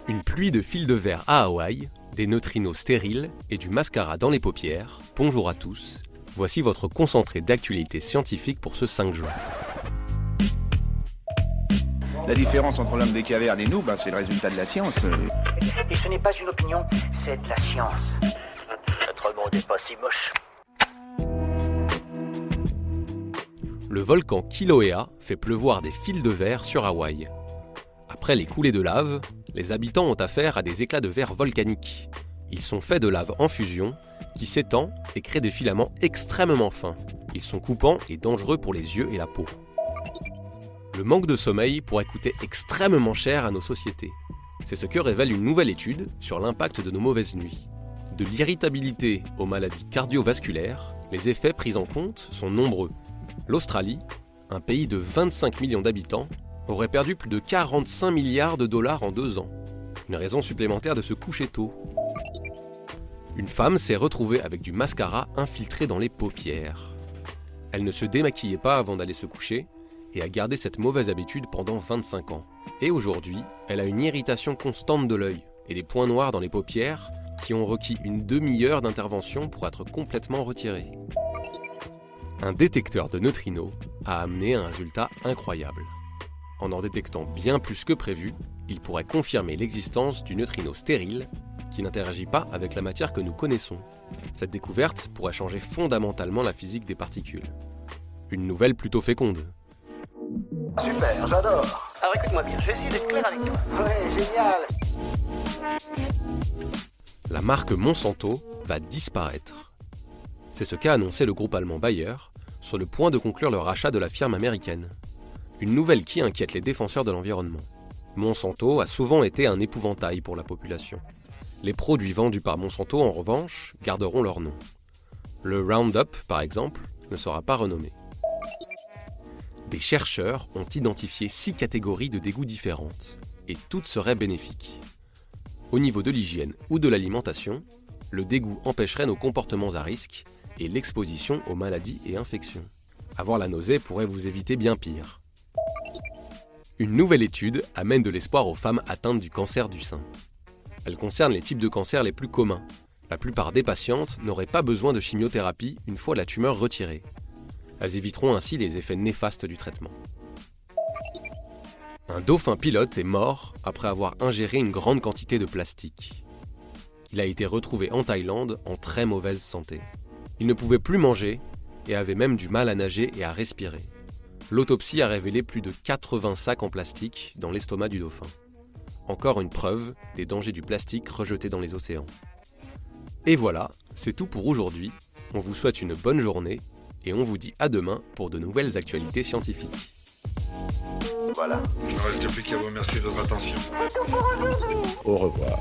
Une pluie de fils de verre à Hawaï, des neutrinos stériles et du mascara dans les paupières. Bonjour à tous, voici votre concentré d'actualité scientifique pour ce 5 juin. La différence entre l'homme des cavernes et nous, c'est le résultat de la science. Et ce n'est pas une opinion, c'est de la science. Notre monde n'est pas si moche. Le volcan Kilauea fait pleuvoir des fils de verre sur Hawaï. Après les coulées de lave, les habitants ont affaire à des éclats de verre volcaniques. Ils sont faits de lave en fusion, qui s'étend et crée des filaments extrêmement fins. Ils sont coupants et dangereux pour les yeux et la peau. Le manque de sommeil pourrait coûter extrêmement cher à nos sociétés. C'est ce que révèle une nouvelle étude sur l'impact de nos mauvaises nuits. De l'irritabilité aux maladies cardiovasculaires, les effets pris en compte sont nombreux. L'Australie, un pays de 25 millions d'habitants, aurait perdu plus de 45 milliards de dollars en 2 ans. Une raison supplémentaire de se coucher tôt. Une femme s'est retrouvée avec du mascara infiltré dans les paupières. Elle ne se démaquillait pas avant d'aller se coucher et a gardé cette mauvaise habitude pendant 25 ans. Et aujourd'hui, elle a une irritation constante de l'œil et des points noirs dans les paupières qui ont requis une demi-heure d'intervention pour être complètement retirés. Un détecteur de neutrinos a amené un résultat incroyable. En détectant bien plus que prévu, il pourrait confirmer l'existence du neutrino stérile qui n'interagit pas avec la matière que nous connaissons. Cette découverte pourrait changer fondamentalement la physique des particules. Une nouvelle plutôt féconde. Super, j'adore. Alors écoute-moi bien, je vais essayer d'être clair avec toi. Ouais, génial. La marque Monsanto va disparaître. C'est ce qu'a annoncé le groupe allemand Bayer, sur le point de conclure le rachat de la firme américaine. Une nouvelle qui inquiète les défenseurs de l'environnement. Monsanto a souvent été un épouvantail pour la population. Les produits vendus par Monsanto, en revanche, garderont leur nom. Le Roundup, par exemple, ne sera pas renommé. Des chercheurs ont identifié 6 catégories de dégoûts différentes, et toutes seraient bénéfiques. Au niveau de l'hygiène ou de l'alimentation, le dégoût empêcherait nos comportements à risque et l'exposition aux maladies et infections. Avoir la nausée pourrait vous éviter bien pire. Une nouvelle étude amène de l'espoir aux femmes atteintes du cancer du sein. Elle concerne les types de cancer les plus communs. La plupart des patientes n'auraient pas besoin de chimiothérapie une fois la tumeur retirée. Elles éviteront ainsi les effets néfastes du traitement. Un dauphin pilote est mort après avoir ingéré une grande quantité de plastique. Il a été retrouvé en Thaïlande en très mauvaise santé. Il ne pouvait plus manger et avait même du mal à nager et à respirer. L'autopsie a révélé plus de 80 sacs en plastique dans l'estomac du dauphin. Encore une preuve des dangers du plastique rejeté dans les océans. Et voilà, c'est tout pour aujourd'hui. On vous souhaite une bonne journée et on vous dit à demain pour de nouvelles actualités scientifiques. Voilà. Il ne reste plus qu'à vous remercier de votre attention. Au revoir.